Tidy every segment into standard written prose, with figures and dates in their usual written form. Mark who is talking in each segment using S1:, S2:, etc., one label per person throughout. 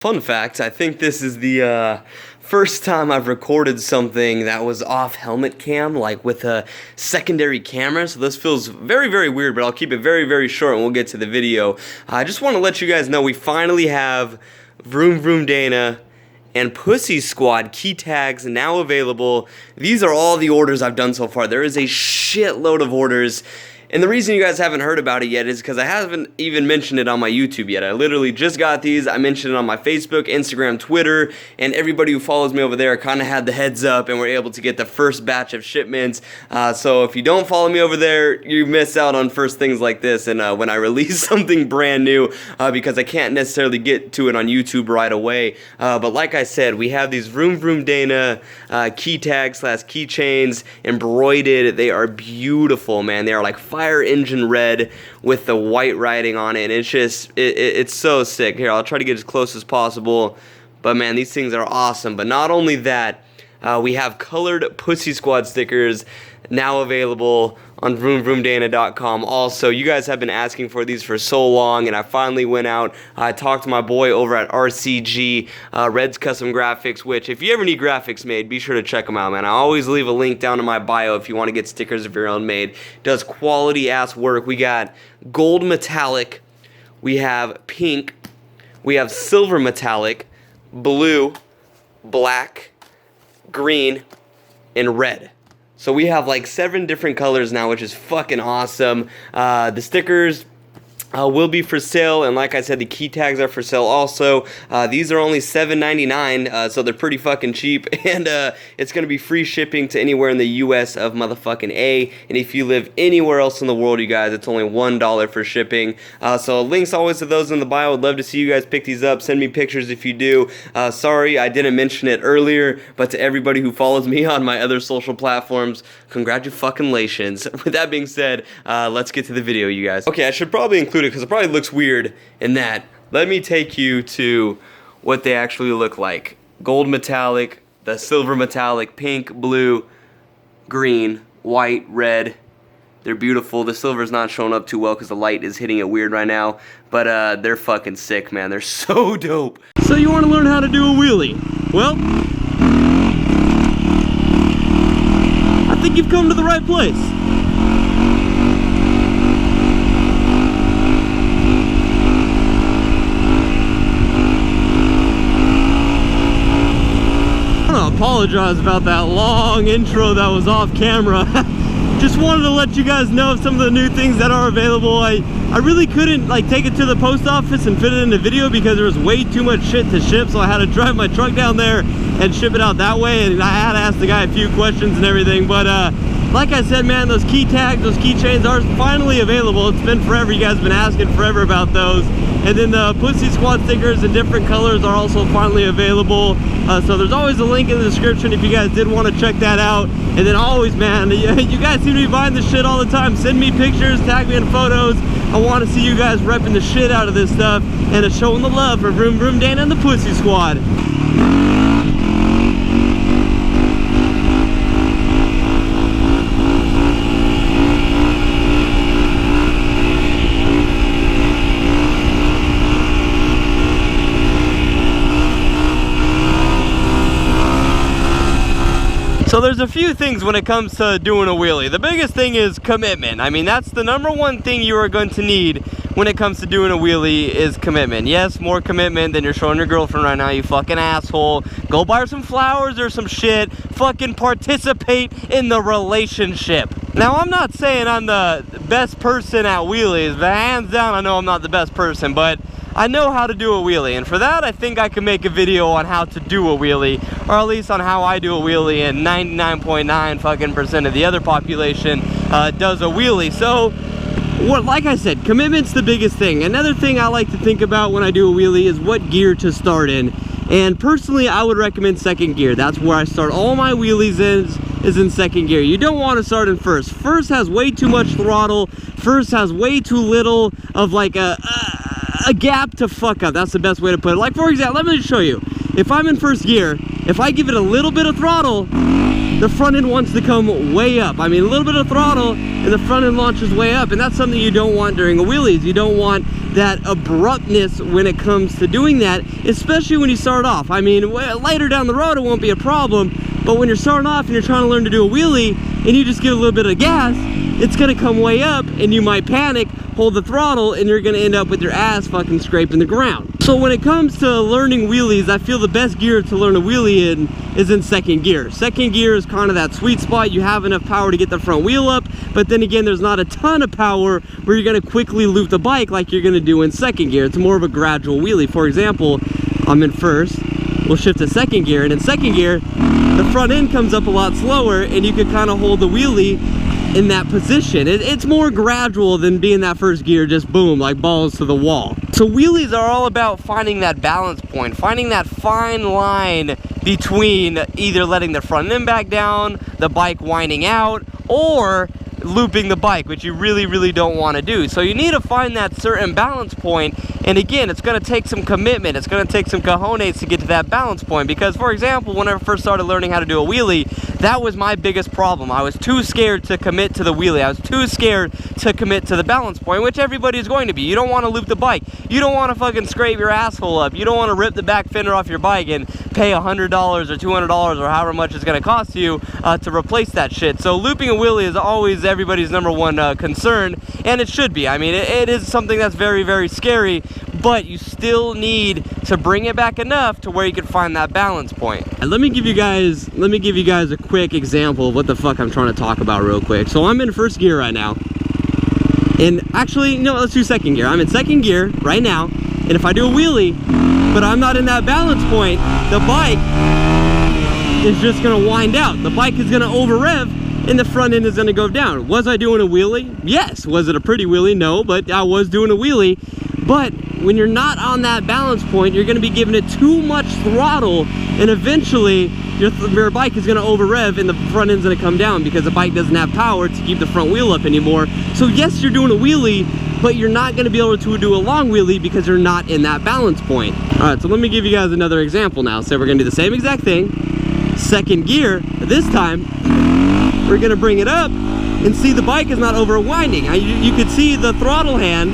S1: Fun fact, I think this is the first time I've recorded something that was off helmet cam, like with a secondary camera, so this feels very, very weird, but I'll keep it very, very short and we'll get to the video. I just want to let you guys know we finally have VroomVroomDana and Pussy Squad key tags now available. These are all the orders I've done so far. There is a shitload of orders. And the reason you guys haven't heard about it yet is because I haven't even mentioned it on my YouTube yet. I literally just got these. I mentioned it on my Facebook, Instagram, Twitter, and everybody who follows me over there kind of had the heads up and were able to get the first batch of shipments. So if you don't follow me over there, you miss out on first things like this. And when I release something brand new, because I can't necessarily get to it on YouTube right away. But like I said, we have these VroomVroomDana key tags / keychains embroidered. They are beautiful, man. They are like fire engine red with the white writing on it, and it's just it's so sick. Here, I'll try to get as close as possible, but man, these things are awesome. But not only that, we have colored Pussy Squad stickers now available on VroomVroomDana.com. Also, you guys have been asking for these for so long, and I finally went out. I talked to my boy over at RCG, Red's Custom Graphics, which if you ever need graphics made, be sure to check them out, man. I always leave a link down in my bio if you want to get stickers of your own made. Does quality ass work. We got gold metallic, we have pink, we have silver metallic, blue, black, green, and red. So we have like 7 different colors now, which is fucking awesome. The stickers will be for sale, and like I said, the key tags are for sale also. These are only $7.99, so they're pretty fucking cheap, and it's going to be free shipping to anywhere in the US of motherfucking A, and if you live anywhere else in the world, you guys, it's only $1 for shipping. So links always to those in the bio. I'd love to see you guys pick these up. Send me pictures if you do. Sorry I didn't mention it earlier, but to everybody who follows me on my other social platforms, congratulations. With that being said, let's get to the video, you guys. Okay, I should probably include it because it probably looks weird in that. Let me take you to what they actually look like. Gold metallic, the silver metallic, pink, blue, green, white, red. They're beautiful. The silver's not showing up too well because the light is hitting it weird right now, but they're fucking sick, man. They're so dope. So you want to learn how to do a wheelie? Well, I think you've come to the right place. I apologize about that long intro that was off camera. Just wanted to let you guys know of some of the new things that are available. I really couldn't like take it to the post office and fit it in the video because there was way too much shit to ship, so I had to drive my truck down there and ship it out that way, and I had to ask the guy a few questions and everything. But like I said, man, those key tags, those keychains are finally available. It's been forever. You guys have been asking forever about those. And then the Pussy Squad stickers in different colors are also finally available. So there's always a link in the description if you guys did want to check that out. And then always, man, you guys seem to be buying this shit all the time. Send me pictures, tag me in photos. I want to see you guys repping the shit out of this stuff and showing the love for VroomVroomDana and the Pussy Squad. So there's a few things when it comes to doing a wheelie. The biggest thing is commitment. I mean, that's the #1 thing you are going to need when it comes to doing a wheelie is commitment. Yes, more commitment than you're showing your girlfriend right now, you fucking asshole. Go buy her some flowers or some shit. Fucking participate in the relationship. Now, I'm not saying I'm the best person at wheelies, but hands down, I know I'm not the best person, but I know how to do a wheelie, and for that I think I can make a video on how to do a wheelie, or at least on how I do a wheelie, and 99.9 fucking % of the other population does a wheelie. So like I said, commitment's the biggest thing. Another thing I like to think about when I do a wheelie is what gear to start in, and personally I would recommend second gear. That's where I start all my wheelies is in second gear. You don't want to start in first. First has way too much throttle. First has way too little of like a gap to fuck up. That's the best way to put it. Like, for example, let me show you. If I'm in first gear, if I give it a little bit of throttle, the front end wants to come way up. I mean, a little bit of throttle and the front end launches way up, and that's something you don't want during a wheelies. You don't want that abruptness when it comes to doing that, especially when you start off. I mean, later down the road it won't be a problem, but when you're starting off and you're trying to learn to do a wheelie and you just give a little bit of gas, it's gonna come way up and you might panic, hold the throttle, and you're gonna end up with your ass fucking scraping the ground. So when it comes to learning wheelies, I feel the best gear to learn a wheelie in is in second gear. Second gear is kind of that sweet spot. You have enough power to get the front wheel up, but then again, there's not a ton of power where you're gonna quickly loop the bike like you're gonna do in second gear. It's more of a gradual wheelie. For example, I'm in first, we'll shift to second gear, and in second gear, the front end comes up a lot slower and you can kind of hold the wheelie in that position. It's more gradual than being that first gear, just boom, like balls to the wall. So wheelies are all about finding that balance point, finding that fine line between either letting the front end back down, the bike winding out, or looping the bike, which you really don't want to do. So you need to find that certain balance point, and again, it's going to take some commitment, it's going to take some cojones to get to that balance point. Because for example, when I first started learning how to do a wheelie, that was my biggest problem. I was too scared to commit to the wheelie. I was too scared to commit to the balance point, which everybody's going to be. You don't want to loop the bike, you don't want to fucking scrape your asshole up, you don't want to rip the back fender off your bike and pay $100 or $200 or however much it's going to cost you to replace that shit. So looping a wheelie is always everybody's number one concern, and it should be. I mean, it is something that's very scary, but you still need to bring it back enough to where you can find that balance point. And let me give you guys a quick example of what the fuck I'm trying to talk about real quick. So I'm in first gear right now, and actually, no, let's do second gear. I'm in second gear right now, and if I do a wheelie, but I'm not in that balance point, the bike is just gonna wind out. The bike is gonna over rev, and the front end is going to go down. Was I doing a wheelie? Yes. Was it a pretty wheelie? No, but I was doing a wheelie. But when you're not on that balance point, you're going to be giving it too much throttle, and eventually your bike is going to over rev and the front end's going to come down because the bike doesn't have power to keep the front wheel up anymore. So yes, you're doing a wheelie, but you're not going to be able to do a long wheelie because you're not in that balance point. All right, so let me give you guys another example now. So we're going to do the same exact thing, second gear. This time we're gonna bring it up and see the bike is not overwinding. You could see the throttle hand,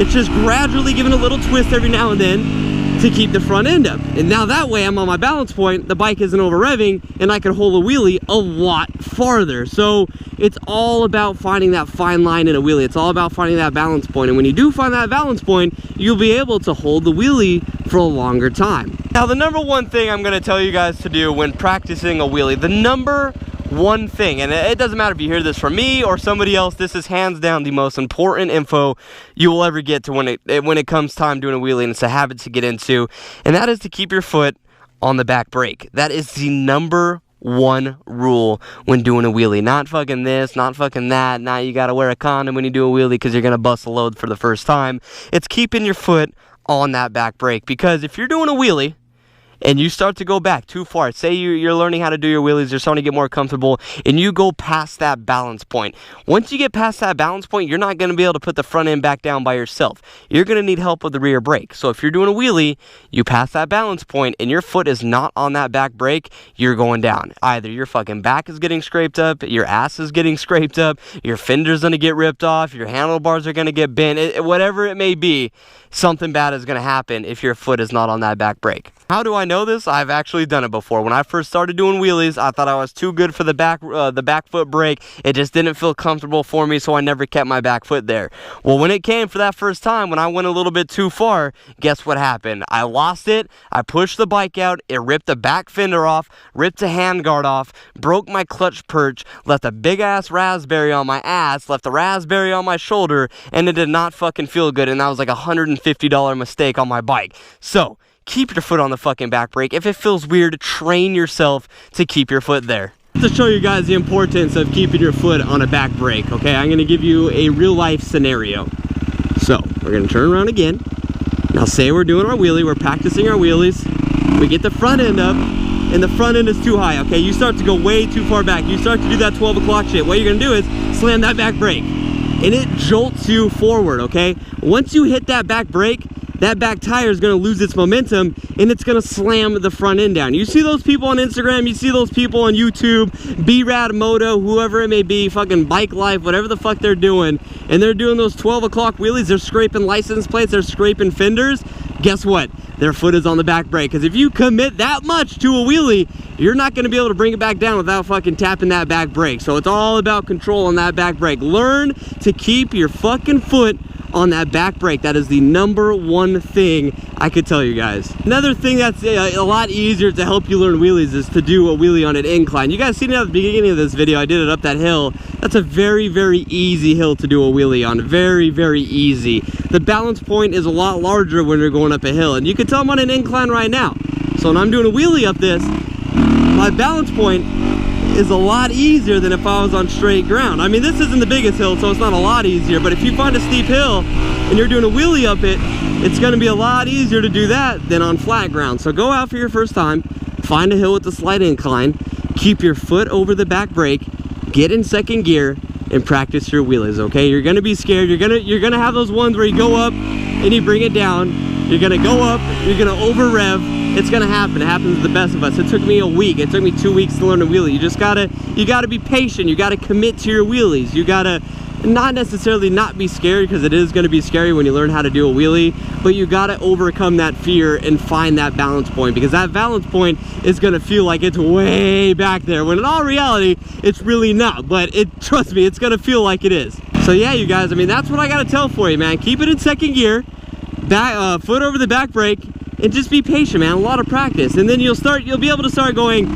S1: it's just gradually giving a little twist every now and then to keep the front end up. And now that way I'm on my balance point, the bike isn't over revving, and I can hold a wheelie a lot farther. So it's all about finding that fine line in a wheelie. It's all about finding that balance point. And when you do find that balance point, you'll be able to hold the wheelie for a longer time. Now the number one thing I'm gonna tell you guys to do when practicing a wheelie, the number one thing, and it doesn't matter if you hear this from me or somebody else, this is hands down the most important info you will ever get to when it comes time doing a wheelie, and it's a habit to get into, and that is to keep your foot on the back brake. That is the number one rule when doing a wheelie. Not fucking this, not fucking that. Now you gotta wear a condom when you do a wheelie because you're gonna bust a load for the first time. It's keeping your foot on that back brake, because if you're doing a wheelie and you start to go back too far, say you're learning how to do your wheelies, you're starting to get more comfortable, and you go past that balance point. Once you get past that balance point, you're not going to be able to put the front end back down by yourself. You're going to need help with the rear brake. So if you're doing a wheelie, you pass that balance point, and your foot is not on that back brake, you're going down. Either your fucking back is getting scraped up, your ass is getting scraped up, your fender's going to get ripped off, your handlebars are going to get bent, whatever it may be, something bad is going to happen if your foot is not on that back brake. How do I know this? I've actually done it before. When I first started doing wheelies, I thought I was too good for the back foot brake. It just didn't feel comfortable for me, so I never kept my back foot there. Well, when it came for that first time, when I went a little bit too far, guess what happened? I lost it. I pushed the bike out. It ripped the back fender off, ripped the handguard off, broke my clutch perch, left a big-ass raspberry on my ass, left a raspberry on my shoulder, and it did not fucking feel good, and that was like a $150 mistake on my bike. So keep your foot on the fucking back brake. If it feels weird, train yourself to keep your foot there. To show you guys the importance of keeping your foot on a back brake, okay, I'm going to give you a real life scenario. So we're going to turn around again. Now say we're doing our wheelie, we're practicing our wheelies, we get the front end up, and the front end is too high, okay? You start to go way too far back. You start to do that 12 o'clock shit. What you're going to do is slam that back brake, and it jolts you forward, okay? Once you hit that back brake, that back tire is going to lose its momentum and it's going to slam the front end down. You see those people on Instagram, you see those people on YouTube, B-Rad Moto, whoever it may be, fucking Bike Life, whatever the fuck they're doing, and they're doing those 12 o'clock wheelies, they're scraping license plates, they're scraping fenders. Guess what? Their foot is on the back brake, because if you commit that much to a wheelie, you're not going to be able to bring it back down without fucking tapping that back brake. So it's all about control on that back brake. Learn to keep your fucking foot on that back brake. That is the #1 thing I could tell you guys. Another thing that's a lot easier to help you learn wheelies is to do a wheelie on an incline. You guys seen it at the beginning of this video, I did it up that hill. That's a very, very easy hill to do a wheelie on. Very, very easy. The balance point is a lot larger when you're going up a hill, and you can tell I'm on an incline right now. So when I'm doing a wheelie up this, my balance point is a lot easier than if I was on straight ground. I mean, this isn't the biggest hill, so it's not a lot easier, but if you find a steep hill and you're doing a wheelie up it, it's gonna be a lot easier to do that than on flat ground. So go out for your first time, find a hill with a slight incline, keep your foot over the back brake, get in second gear, and practice your wheelies, okay? You're gonna be scared. You're gonna have those ones where you go up and you bring it down. You're gonna go up, you're gonna over rev. It's gonna happen. It happens to the best of us. It took me a week. It took me 2 weeks to learn a wheelie. You gotta be patient. You gotta commit to your wheelies. You gotta not necessarily not be scared, because it is gonna be scary when you learn how to do a wheelie, but you gotta overcome that fear and find that balance point, because that balance point is gonna feel like it's way back there, when in all reality, it's really not. But trust me, it's gonna feel like it is. So yeah, you guys, I mean, that's what I gotta tell for you, man. Keep it in second gear, back, foot over the back brake, and just be patient, man. A lot of practice, and then you'll be able to start going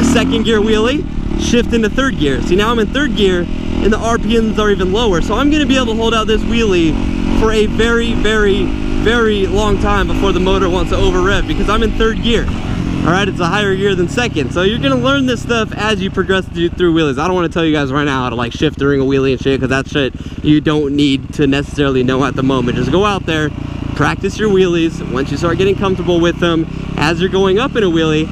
S1: second gear wheelie, shift into third gear. See, now I'm in third gear and the RPMs are even lower, so I'm going to be able to hold out this wheelie for a very, very, very long time before the motor wants to over rev, because I'm in third gear. All right, it's a higher gear than second, so you're going to learn this stuff as you progress through wheelies. I don't want to tell you guys right now how to like shift during a wheelie and shit, because that's shit you don't need to necessarily know at the moment. Just go out there, practice your wheelies. Once you start getting comfortable with them, as you're going up in a wheelie,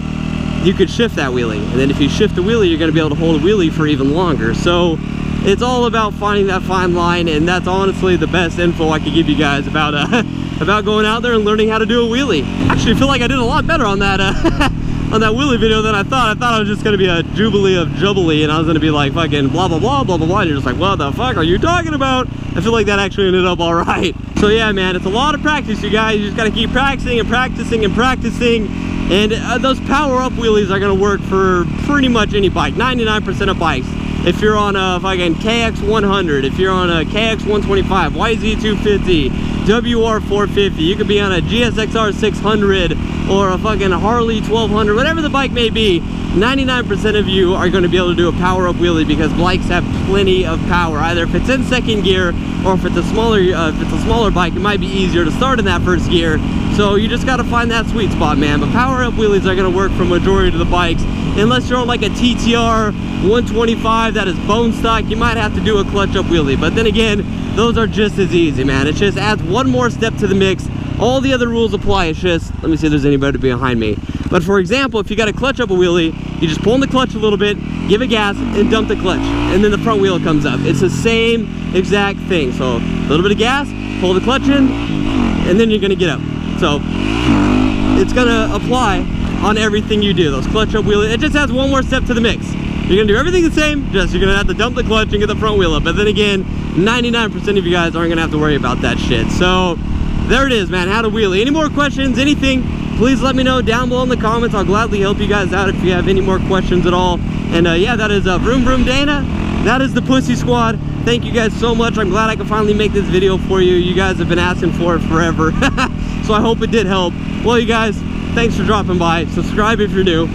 S1: you could shift that wheelie, and then if you shift the wheelie, you're going to be able to hold a wheelie for even longer. So it's all about finding that fine line, and that's honestly the best info I could give you guys about about going out there and learning how to do a wheelie. Actually, I feel like I did a lot better on that on that wheelie video than I thought. I thought I was just going to be a jubilee of jubilee, and I was going to be like fucking blah blah blah blah blah blah, and you're just like, what the fuck are you talking about? I feel like that actually ended up all right. So yeah, man, it's a lot of practice, you guys. You just got to keep practicing and practicing and practicing. And those power-up wheelies are going to work for pretty much any bike, 99% of bikes. If you're on a fucking KX100, if you're on a KX125, YZ250, WR450, you could be on a GSXR 600 or a fucking Harley 1200, whatever the bike may be, 99% of you are going to be able to do a power-up wheelie, because bikes have plenty of power. Either if it's in second gear, or if it's a smaller bike, it might be easier to start in that first gear. So you just got to find that sweet spot, man. But power-up wheelies are going to work for majority of the bikes. Unless you're on like a TTR 125 that is bone stock, you might have to do a clutch-up wheelie. But then again, those are just as easy, man. It just adds one more step to the mix. All the other rules apply. It's just, let me see if there's anybody behind me. But for example, if you got to clutch up a wheelie, you just pull in the clutch a little bit, give it gas, and dump the clutch, and then the front wheel comes up. It's the same exact thing. So a little bit of gas, pull the clutch in, and then you're going to get up. So it's going to apply on everything you do. Those clutch up wheelies, it just adds one more step to the mix. You're going to do everything the same, just you're going to have to dump the clutch and get the front wheel up. But then again, 99% of you guys aren't going to have to worry about that shit. So there it is, man, how to wheelie. Any more questions, anything, please let me know down below in the comments. I'll gladly help you guys out if you have any more questions at all. And yeah, that is VroomVroomDana. That is the Pussy Squad. Thank you guys so much. I'm glad I could finally make this video for you. You guys have been asking for it forever. So I hope it did help. Well, you guys, thanks for dropping by. Subscribe if you're new.